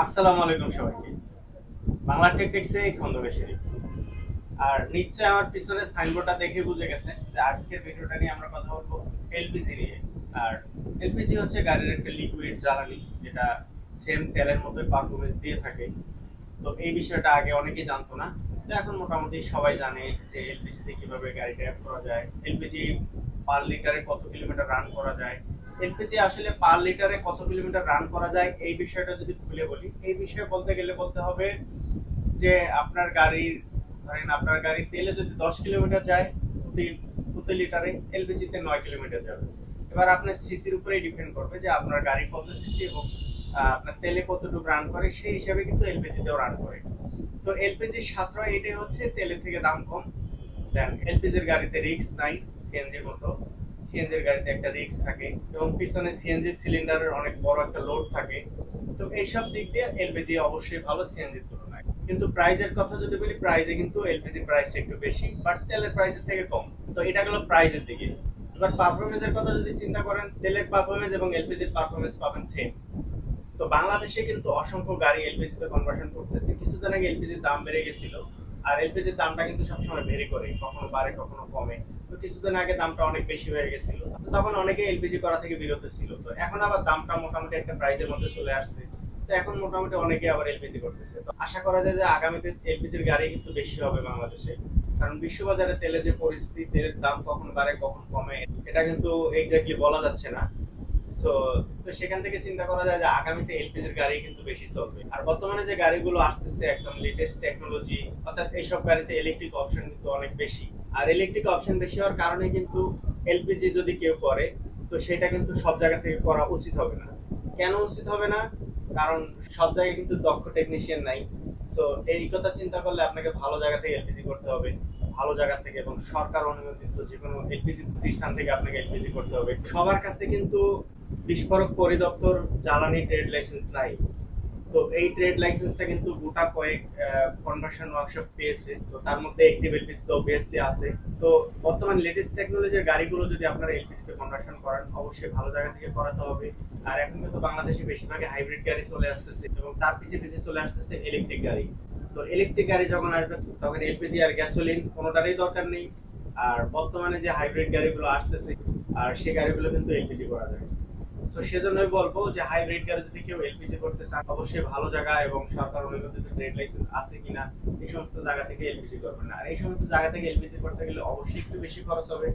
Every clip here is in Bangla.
আসসালামু আলাইকুম সবাইকে। বাংলা টেকটিক্সে খন্দকাশরী। আর নিশ্চয়ই আমার পিছনে সাইনবোর্ডটা দেখে বুঝে গেছেন যে আজকের ভিডিওটা নিয়ে আমরা কথা বলবো এলপিজি নিয়ে। আর এলপিজি হচ্ছে গাড়ির একটা লিকুইড জ্বালানি, যেটা সেম তেলের মতো পারফরমেন্স দিয়ে থাকে। তো এই বিষয়টা আগে অনেকেই জানতো না, তো এখন মোটামুটি সবাই জানে যে এলপিজিতে কিভাবে গাড়ি ড্রাইভ করা যায়, এলপিজি পার লিটারে কত কিলোমিটার রান করা যায়। এলপিজি আসলে পার লিটারে কত কিলোমিটার রান করা যায় এই বিষয়টা যদি খুলে বলি, এই বিষয়ে বলতে গেলে বলতে হবে যে আপনার গাড়ির, ধরেন আপনার গাড়ির তেলে যদি 10 কিলোমিটার যায় প্রতি প্রতি লিটারে, এলপিজিতে 9 কিলোমিটার যাবে। এবার আপনার সিসির উপরেই ডিপেন্ড করবে যে আপনার গাড়ি কত সিসি এবং আপনার তেলে কতটুকু রান করে, সেই হিসাবে কিন্তু এলপিজিতেও রান করে। তো এলপিজির সাশ্রয় এটাই হচ্ছে তেলের থেকে দাম কম। দেন এলপিজির গাড়িতে রিস্ক নাই সিএনজির মতো। সিএনজির গাড়িতে একটা রিস্ক থাকে এবং পিছনে সিএনজি সিলিন্ডারের অনেক বড় একটা লোড থাকে। তো এইসব দিক দিয়ে এলপিজি অবশ্যই ভালো সিএনজির তুলনায়। কিন্তু প্রাইজের কথা যদি বলি, প্রাইজে কিন্তু এলপিজির প্রাইসটা একটু বেশি, বাট তেলের প্রাইসের থেকে কম। তো এটা গেল প্রাইজের দিকে। এবার পারফরমেন্সের কথা যদি চিন্তা করেন, তেলের পারফরমেন্স এবং এলপিজির পারফরমেন্স পাবেন সেম। তো বাংলাদেশে কিন্তু অসংখ্য গাড়ি এলপিজি তে কনভার্সন করতেছে। কিছুদিন আগে এলপিজির দাম বেড়ে গেছিল, আর এলপিজির দামটা কিন্তু সবসময় ভেরি করে, কখনো বাড়ে কখনো কমে। তো কিছুদিন আগে দামটা অনেক বেশি হয়ে গেছিল, তখন অনেকে এলপিজি করা থেকে বিরত ছিল। তো এখন আবার দামটা মোটামুটি একটা প্রাইজের মধ্যে চলে আসছে। তো এখন মোটামুটি অনেকে আবার এলপিজি করতেছে। তো আশা করা যায় যে আগামীতে এলপিজির গাড়ি কিন্তু বেশি হবে বাংলাদেশে। কারণ বিশ্ববাজারে তেলের যে পরিস্থিতি, তেলের দাম কখন বাড়ে কখন কমে, এটা কিন্তু এক্স্যাক্টলি বলা যাচ্ছে না। সো তো সেখান থেকে চিন্তা করা যায় যে আগামীতে এলপিজির গাড়ি কিন্তু বেশি চলবে। আর বর্তমানে যে গাড়িগুলো আসতেছে একদম লেটেস্ট টেকনোলজি, অর্থাৎ এইসব গাড়িতে ইলেকট্রিক অপশন কিন্তু অনেক বেশি। আর ইলেকট্রিক অপশন বেশি হওয়ার কারণে কিন্তু এলপিজি যদি কেউ করে, তো সেটা কিন্তু সব জায়গা থেকে করা উচিত হবে না। কেন উচিত হবে না? কারণ সব জায়গায় কিন্তু দক্ষ টেকনিশিয়ান নাই। সো এই কথা চিন্তা করলে আপনাকে ভালো জায়গা থেকে এলপিজি করতে হবে, ভালো জায়গা থেকে এবং সরকার অনুমোদিত যে কোনো এলপিজি প্রতিষ্ঠান থেকে আপনাকে এলপিজি করতে হবে। সবার কাছে কিন্তু বিস্ফোরক পরিদপ্তর জ্বালানি ট্রেড লাইসেন্স নাই। তো এই ট্রেড লাইসেন্সটা কিন্তু গোটা কয়েক কনভার্সন ওয়ার্কশপ পেয়েছে, তো তার মধ্যে একটি এলপিজি তো অবভিয়াসলি আছে। তো বর্তমান লেটেস্ট টেকনোলজির গাড়িগুলো যদি আপনারা এলপিজি তে কনভার্সন করেন, অবশ্যই ভালো জায়গা থেকে করাতে হবে। আর এখন কিন্তু বাংলাদেশে বেশিরভাগই হাইব্রিড গাড়ি চলে আসতেছে এবং তার পিছিয়ে পিছিয়ে চলে আসতেছে ইলেকট্রিক গাড়ি। তো ইলেকট্রিক গাড়ি যখন আসবে তখন এলপিজি আর গ্যাসোলিন কোনোটারই দরকার নেই। আর বর্তমানে যে হাইব্রিড গাড়িগুলো আসতেছে, আর সেই গাড়িগুলো কিন্তু এলপিজি করা যায়। তো সেজন্যই বলবো যে হাইব্রিড গাড়ি যদি কেউ এলপিজি করতে চান, অবশ্যই ভালো জায়গা এবং সরকার অনুমোদিত ট্রেড লাইসেন্স আছে কিনা এই সমস্ত জায়গা থেকে এলপিজি করবেন। আর এই সমস্ত জায়গা থেকে এলপিজি করতে গেলে অবশ্যই একটু বেশি খরচ হবে।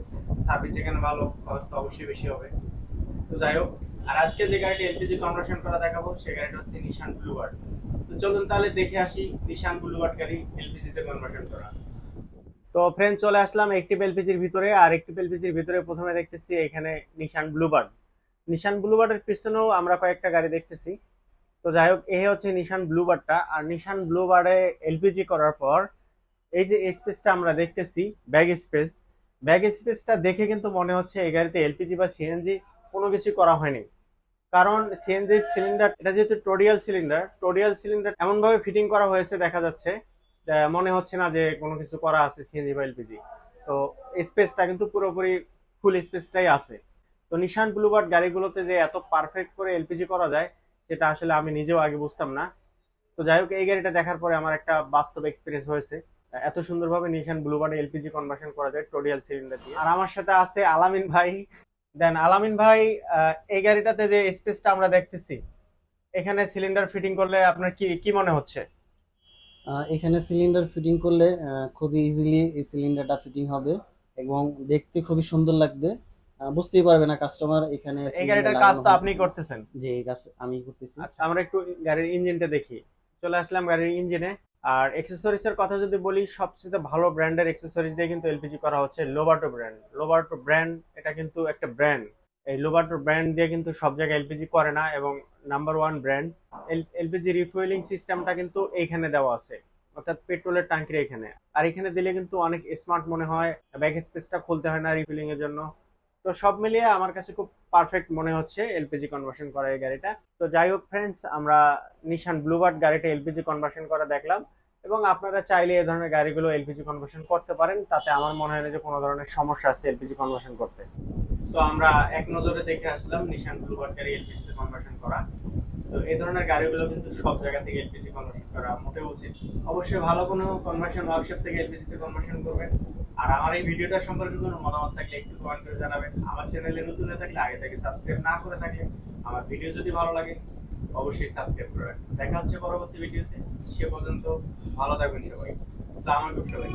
সার্ভিস যেখানে ভালো, খরচ তো অবশ্যই বেশি হবে। তো যাই হোক, আর আজকে যে গাড়িটি এলপিজি কনভার্সন করা দেখাবো সেই গাড়িটা হচ্ছে নিশান ব্লুবার্ড। তো চলুন তাহলে দেখে আসি নিশান ব্লুবার্ড গাড়ি এলপিজি তে কনভার্সন করা। তো ফ্রেন্ড, চলে আসলাম একটি এলপিজির ভিতরে। আর একটি এলপিজির ভিতরে প্রথমে দেখতেছি এখানে নিশান ব্লুবার্ড। নিশান ব্লুবার্ডের পিছনেও আমরা কয়েকটা গাড়ি দেখতেছি। তো যাই হোক, এই হচ্ছে নিশান ব্লুবার্ডটা। আর নিশান ব্লুবার্ডে এলপিজি করার পর এই যে স্পেসটা আমরা দেখতেছি, ব্যাগ স্পেস, ব্যাগ স্পেসটা দেখে কিন্তু মনে হচ্ছে এই গাড়িতে এলপিজি বা সিএনজি কোনো কিছু করা হয়নি। কারণ সিএনজি সিলিন্ডার, এটা যেহেতু টোডিয়াল সিলিন্ডার এমন ভাবে ফিটিং করা হয়েছে, দেখা যাচ্ছে মনে হচ্ছে না যে কোনো কিছু করা আছে সিএনজি বা এলপিজি। তো স্পেসটা কিন্তু পুরোপুরি ফুল স্পেসটাই আছে। তো নিশান ব্লুবার্ড গাড়িগুলোতে যে এত পারফেক্ট করে এলপিজি করা যায়, সেটা আসলে আমি নিজেও আগে বুঝতাম না। তো যাই হোক, এই গাড়িটা দেখার পরে আমার একটা বাস্তব এক্সপিরিয়েন্স হয়েছে। এত সুন্দরভাবে নিশান ব্লুবার্ডে এলপিজি কনভার্সন করা যায় টোডিয়াল সিলিন্ডার দিয়ে। আর আমার সাথে আছে আলামিন ভাই। দেন আলামিন ভাই, এই গাড়িটাতে যে স্পেসটা আমরা দেখতেছি, এখানে সিলিন্ডার ফিটিং করলে আপনার কি কি মনে হচ্ছে? এখানে সিলিন্ডার ফিটিং করলে খুবই ইজিলি এই সিলিন্ডারটা ফিটিং হবে এবং দেখতে খুবই সুন্দর লাগবে। বুঝতেই পারবে না কাস্টমার এখানে এই সিলিন্ডার গাড়িটার কাজ লাগানো তো হয়েছে আপনি কিনা। করতেছেন। যে এই কাজ আমি করতেছি। আচ্ছা, আমরা একটু গাড়ির ইঞ্জিনটা দেখি। চলে আসলাম গাড়ির ইঞ্জিনে। আর অ্যাক্সেসরিজ এর কথা যদি বলি, সবচেয়ে ভালো ব্র্যান্ডের অ্যাক্সেসরিজ দিয়ে কিন্তু এলপিজি করা হচ্ছে লোবাটো ব্র্যান্ড। লোবাটো ব্র্যান্ড এটা কিন্তু একটা ব্র্যান্ড। এই লোবাটো ব্র্যান্ড দিয়ে কিন্তু সব জায়গায় এলপিজি করে না, এবং number one brand. LPG refuelling সিস্টেমটা কিন্তু এইখানে দেওয়া আছে, অর্থাৎ পেট্রোলের ট্যাঙ্কির এখানে। আর এখানে দিলে কিন্তু অনেক স্মার্ট মনে হয়, ব্যাক স্পেসটা খুলতে হয় না রিফিলিং এর জন্য। তো সব মিলিয়ে আমার কাছে খুব পারফেক্ট মনে হচ্ছে এলপিজি কনভার্সন করা এই গাড়িটা। তো যাই হোক ফ্রেন্ডস, আমরা নিশান ব্লুবার্ড গাড়িটা এলপিজি কনভার্সন করা দেখলাম, এবং আপনারা চাইলে এই ধরনের গাড়িগুলো এলপিজি কনভার্সন করতে পারেন। তাতে আমার মনে হয় না যে কোনো ধরনের সমস্যা আছে এলপিজি কনভার্সন করতে। তো আমরা এক নজরে দেখে আসলাম নিশান ব্লুবার্ড গাড়ি এলপিজি তে কনভার্সন করা। তো এই ধরনের গাড়িগুলো কিন্তু সব জায়গা থেকে এলপিজি কনভার্সন করা মোটেও উচিত। অবশ্যই ভালো কোনো কনভার্সন ওয়ার্কশপ থেকে এলপিজি তে কনভার্সন করবেন। আর আমার এই ভিডিওটা সম্পর্কে কোনো মতামত থাকলে একটু কমেন্ট করে জানাবেন। আমার চ্যানেলে নতুন হয়ে থাকলে আগে থেকে সাবস্ক্রাইব না করে থাকলে, আমার ভিডিও যদি ভালো লাগে অবশ্যই সাবস্ক্রাইব করে রাখবেন। দেখা হচ্ছে পরবর্তী ভিডিওতে। সে পর্যন্ত ভালো থাকবেন সবাই। আসসালামু আলাইকুম সবাই।